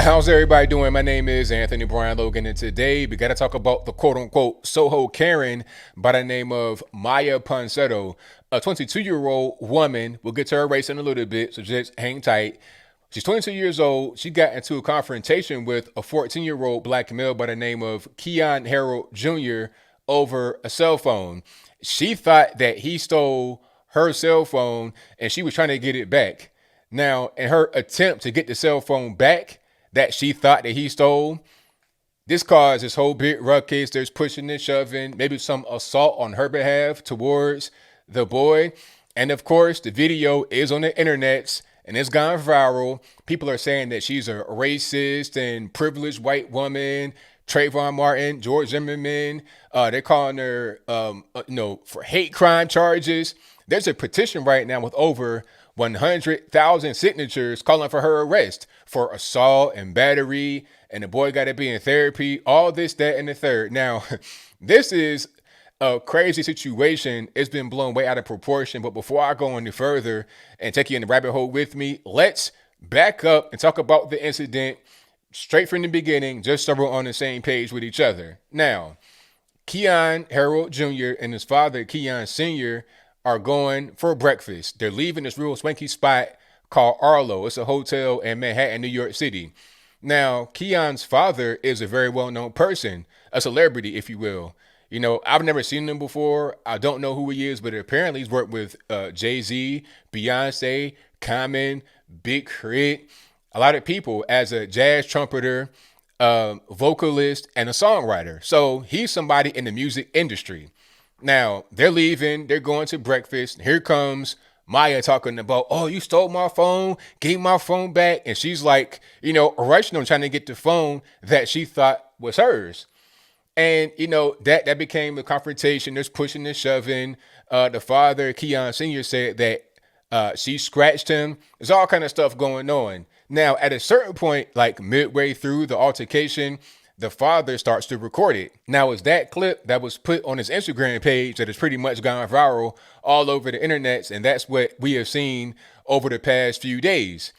How's everybody doing? My name is Anthony Brian Logan, and today we got to talk about the quote unquote SoHo Karen by the name of Maya Ponsetto, a 22-year-old woman. We'll get to her race in a little bit, so just hang tight. She's 22 years old. She got into a confrontation with a 14-year-old black male by the name of Keon Harold Jr. over a cell phone. She thought that he stole her cell phone and she was trying to get it back. Now, in her attempt to get the cell phone back that she thought that he stole, this caused this whole big ruckus. There's pushing and shoving, maybe some assault on her behalf towards the boy. And of course, the video is on the internet and it's gone viral. People are saying that she's a racist and privileged white woman. Trayvon Martin, George Zimmerman, they're calling her, for hate crime charges. There's a petition right now with over 100,000 signatures calling for her arrest for assault and battery, and the boy got to be in therapy, all this, that, and the third. Now, this is a crazy situation. It's been blown way out of proportion, but before I go any further and take you in the rabbit hole with me, let's back up and talk about the incident straight from the beginning, just so we're on the same page with each other. Now, Keon Harold Jr. and his father, Keon Sr., are going for breakfast. They're leaving this real swanky spot called Arlo. It's a hotel in Manhattan, New York City. Now, Keon's father is a very well-known person, a celebrity, if you will. You know, I've never seen him before. I don't know who he is, but apparently he's worked with Jay-Z, Beyonce, Common, Big Crit, a lot of people as a jazz trumpeter, vocalist, and a songwriter. So he's somebody in the music industry. Now, they're leaving, they're going to breakfast. Here comes Maya talking about, oh, you stole my phone, gave my phone back. And she's like, rushing on trying to get the phone that she thought was hers. And, that became a confrontation. There's pushing and shoving. The father, Keon Sr., said that she scratched him. There's all kind of stuff going on. Now, at a certain point, like midway through the altercation, the father starts to record it. Now, it's that clip that was put on his Instagram page that has pretty much gone viral all over the internet, and that's what we have seen over the past few days.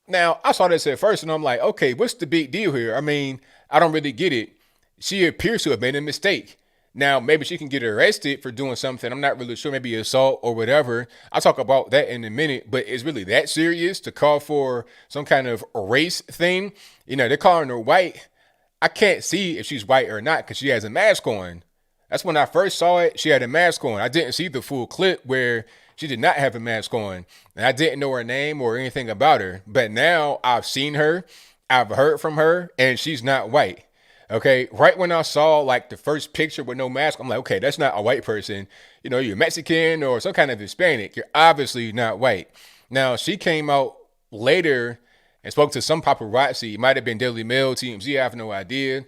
Now, I saw this at first, and I'm like, okay, what's the big deal here? I mean, I don't really get it. She appears to have made a mistake. Now, maybe she can get arrested for doing something. I'm not really sure, maybe assault or whatever. I'll talk about that in a minute, but it's really that serious to call for some kind of race thing? They're calling her white. I can't see if she's white or not because she has a mask on. That's when I first saw it. She had a mask on. I didn't see the full clip where she did not have a mask on. And I didn't know her name or anything about her. But now I've seen her, I've heard from her, and she's not white. Okay, right when I saw like the first picture with no mask, I'm like, okay, that's not a white person. You're Mexican or some kind of Hispanic. You're obviously not white. Now, she came out later and spoke to some paparazzi. It might have been Daily Mail, TMZ, I have no idea.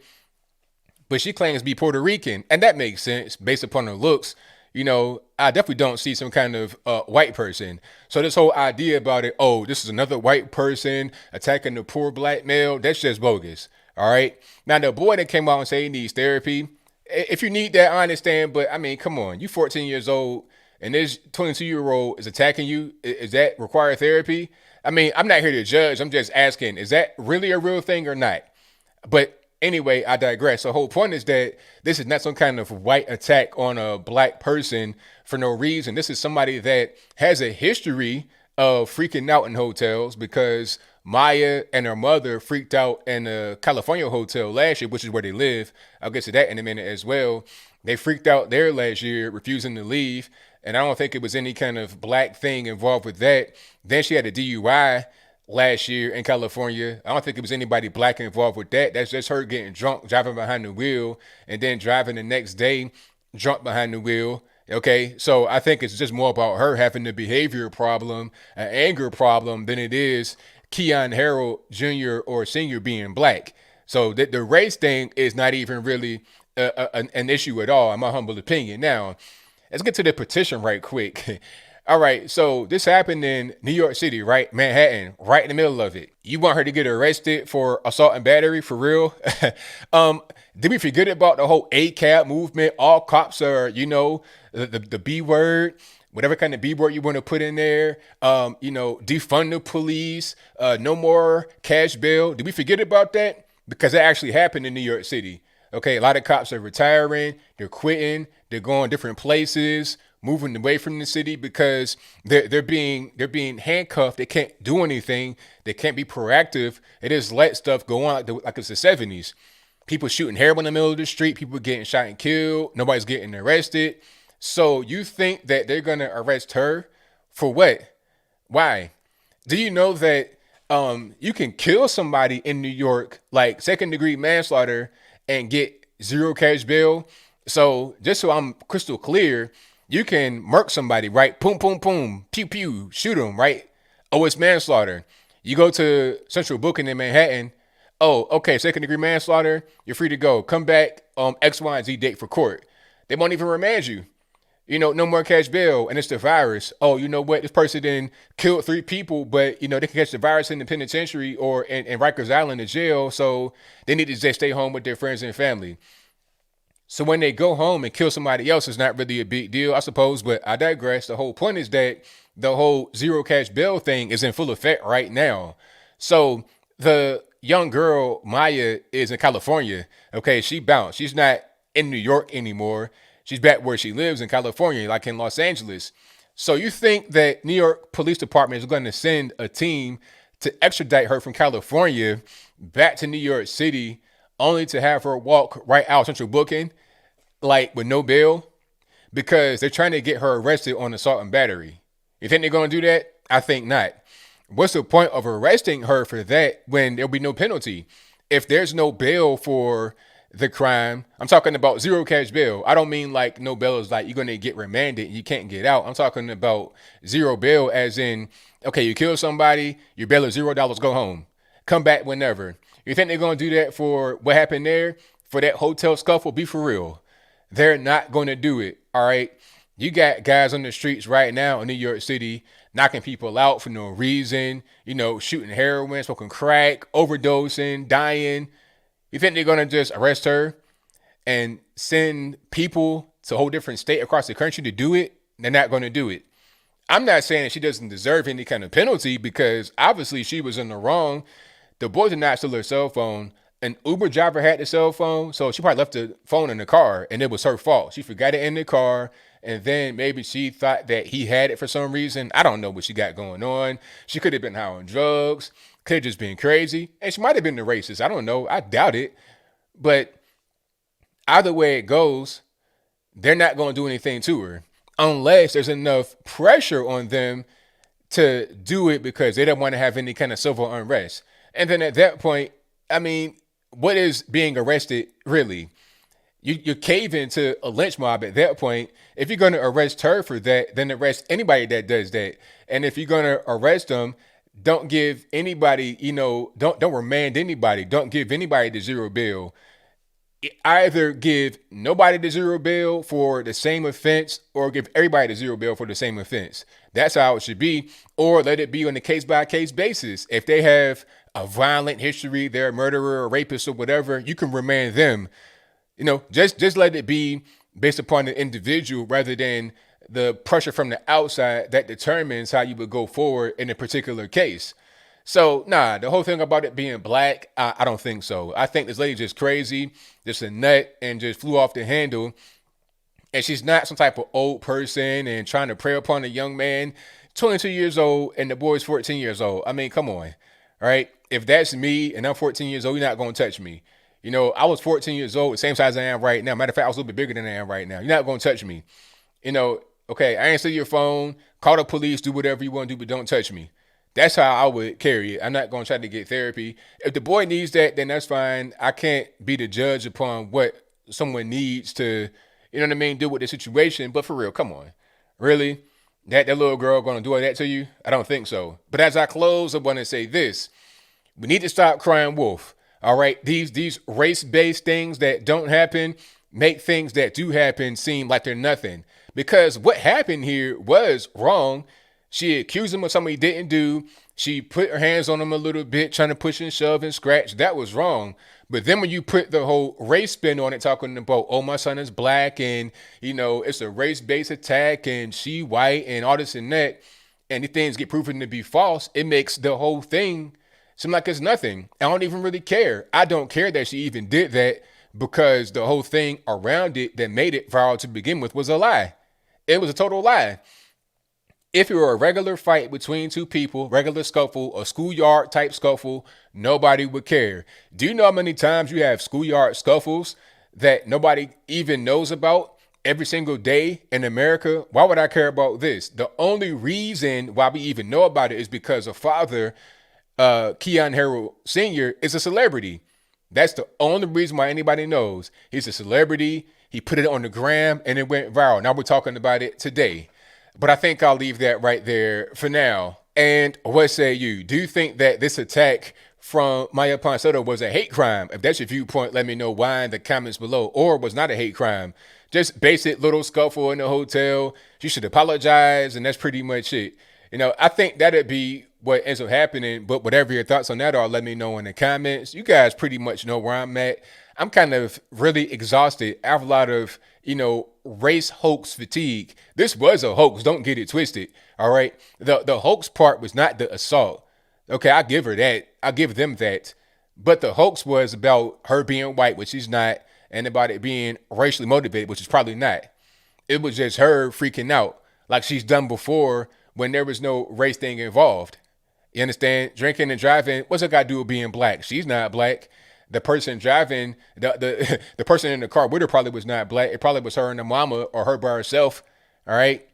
But she claims to be Puerto Rican, and that makes sense based upon her looks. I definitely don't see some kind of white person. So this whole idea about it, oh, this is another white person attacking the poor black male, that's just bogus. All right. Now, the boy that came out and said he needs therapy, if you need that, I understand. But I mean, come on, you 14 years old and this 22-year-old is attacking you. Is that require therapy? I mean, I'm not here to judge. I'm just asking, is that really a real thing or not? But anyway, I digress. The whole point is that this is not some kind of white attack on a black person for no reason. This is somebody that has a history of freaking out in hotels because Maya and her mother freaked out in a California hotel last year, which is where they live. I'll get to that in a minute as well. They freaked out there last year, refusing to leave. And I don't think it was any kind of black thing involved with that. Then she had a DUI last year in California. I don't think it was anybody black involved with that. That's just her getting drunk, driving behind the wheel, and then driving the next day drunk behind the wheel. Okay, so I think it's just more about her having a behavior problem, an anger problem, than it is Keon Harold Jr. or Sr. being black. So the race thing is not even really an issue at all, in my humble opinion. Now, let's get to the petition right quick. All right, so this happened in New York City, right? Manhattan, right in the middle of it. You want her to get arrested for assault and battery, for real? Did we forget about the whole ACAB movement? All cops are, the B word. whatever kind of B-word you want to put in there. Defund the police, no more cash bail. Did we forget about that? Because that actually happened in New York City. Okay, a lot of cops are retiring, they're quitting, they're going different places, moving away from the city because they're being handcuffed. They can't do anything. They can't be proactive. They just let stuff go on like it's the 70s. People shooting heroin in the middle of the street, people getting shot and killed, nobody's getting arrested. So you think that they're gonna arrest her for what? Why? Do you know that you can kill somebody in New York, like second degree manslaughter, and get zero cash bail? So just so I'm crystal clear, you can murk somebody, right? Boom, boom, boom, pew, pew, shoot them, right? Oh, it's manslaughter. You go to central booking in Manhattan. Oh, okay, second degree manslaughter. You're free to go. Come back X, Y, and Z date for court. They won't even remand you. No more cash bail, and it's the virus. Oh, you know what? This person then killed 3 people, but they can catch the virus in the penitentiary or in Rikers Island in jail, so they need to just stay home with their friends and family. So when they go home and kill somebody else, it's not really a big deal, I suppose. But I digress. The whole point is that the whole zero cash bail thing is in full effect right now. So the young girl Maya is in California. Okay, she bounced. She's not in New York anymore. She's back where she lives in California, like in Los Angeles. So you think that New York Police Department is going to send a team to extradite her from California back to New York City only to have her walk right out central booking, like with no bail, because they're trying to get her arrested on assault and battery? You think they're going to do that? I think not. What's the point of arresting her for that when there'll be no penalty? If there's no bail for the crime, I'm talking about zero cash bail. I don't mean like no bail is like you're going to get remanded and you can't get out. I'm talking about zero bail as in, okay, you kill somebody, your bail is $0, go home. Come back whenever. You think they're going to do that for what happened there? For that hotel scuffle? Be for real. They're not going to do it, all right? You got guys on the streets right now in New York City knocking people out for no reason, shooting heroin, smoking crack, overdosing, dying. You think they're going to just arrest her and send people to a whole different state across the country to do it? They're not going to do it. I'm not saying that she doesn't deserve any kind of penalty because obviously she was in the wrong. The boy did not steal her cell phone. An Uber driver had the cell phone, so she probably left the phone in the car, and it was her fault. She forgot it in the car, and then maybe she thought that he had it for some reason. I don't know what she got going on. She could have been high on drugs, could have just been crazy, and she might have been the racist. I don't know. I doubt it. But either way it goes, they're not going to do anything to her unless there's enough pressure on them to do it because they don't want to have any kind of civil unrest. And then at that point, I mean, what is being arrested really? You're caving to a lynch mob at that point. If you're going to arrest her for that, then arrest anybody that does that. And if you're going to arrest them, don't give anybody, don't remand anybody. Don't give anybody the zero bail. Either give nobody the zero bail for the same offense or give everybody the zero bail for the same offense. That's how it should be. Or let it be on a case by case basis. If they have a violent history, they're a murderer or rapist or whatever, you can remand them. Just let it be based upon the individual rather than the pressure from the outside that determines how you would go forward in a particular case. So, the whole thing about it being black, I don't think so. I think this lady's just crazy, just a nut, and just flew off the handle. And she's not some type of old person and trying to prey upon a young man, 22 years old, and the boy's 14 years old. I mean, come on, right? If that's me and I'm 14 years old, you're not going to touch me. I was 14 years old, the same size I am right now. Matter of fact, I was a little bit bigger than I am right now. You're not going to touch me. Okay, I ain't steal your phone, call the police, do whatever you want to do, but don't touch me. That's how I would carry it. I'm not going to try to get therapy. If the boy needs that, then that's fine. I can't be the judge upon what someone needs to, deal with the situation. But for real, come on. Really? That little girl going to do all that to you? I don't think so. But as I close, I want to say this. We need to stop crying wolf. All right? These race-based things that don't happen make things that do happen seem like they're nothing. Because what happened here was wrong. She accused him of something he didn't do. She put her hands on him a little bit, trying to push and shove and scratch. That was wrong. But then when you put the whole race spin on it, talking about, oh, my son is black and, it's a race-based attack and she white and all this and that, and the things get proven to be false, it makes the whole thing seem like it's nothing. I don't even really care. I don't care that she even did that because the whole thing around it that made it viral to begin with was a lie. It was a total lie. If it were a regular fight between two people, regular scuffle, a schoolyard type scuffle, nobody would care. Do you know how many times you have schoolyard scuffles that nobody even knows about every single day in America? Why would I care about this? The only reason why we even know about it is because a father, Keon Harrell Sr., is a celebrity. That's the only reason why anybody knows. He's a celebrity. He put it on the gram and it went viral. Now we're talking about it today. But I think I'll leave that right there for now. And what say you? Do you think that this attack from Maya Ponsetto was a hate crime? If that's your viewpoint, let me know why in the comments below. Or was not a hate crime. Just basic little scuffle in the hotel. She should apologize, and that's pretty much it. I think that'd be what ends up happening. But whatever your thoughts on that are, let me know in the comments. You guys pretty much know where I'm at. I'm kind of really exhausted. I have a lot of, race hoax fatigue. This was a hoax. Don't get it twisted. All right. The hoax part was not the assault. Okay. I give her that. I give them that. But the hoax was about her being white, which she's not, and about it being racially motivated, which is probably not. It was just her freaking out like she's done before when there was no race thing involved. You understand? Drinking and driving, what's it got to do with being black? She's not black. The person driving, the person in the car with her probably was not black. It probably was her and the mama or her by herself. All right.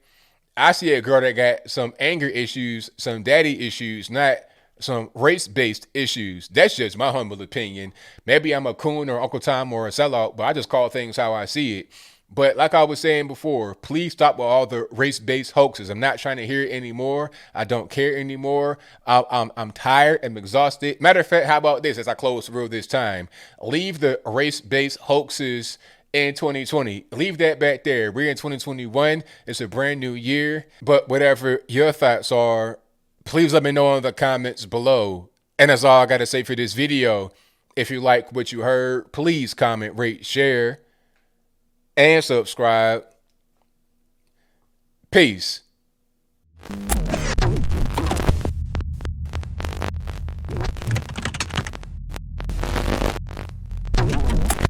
I see a girl that got some anger issues, some daddy issues, not some race-based issues. That's just my humble opinion. Maybe I'm a coon or Uncle Tom or a sellout, but I just call things how I see it. But like I was saying before, please stop with all the race-based hoaxes. I'm not trying to hear it anymore. I don't care anymore. I'm tired. I'm exhausted. Matter of fact, how about this as I close through this time? Leave the race-based hoaxes in 2020. Leave that back there. We're in 2021. It's a brand new year. But whatever your thoughts are, please let me know in the comments below. And that's all I got to say for this video. If you like what you heard, please comment, rate, share, and subscribe. Peace.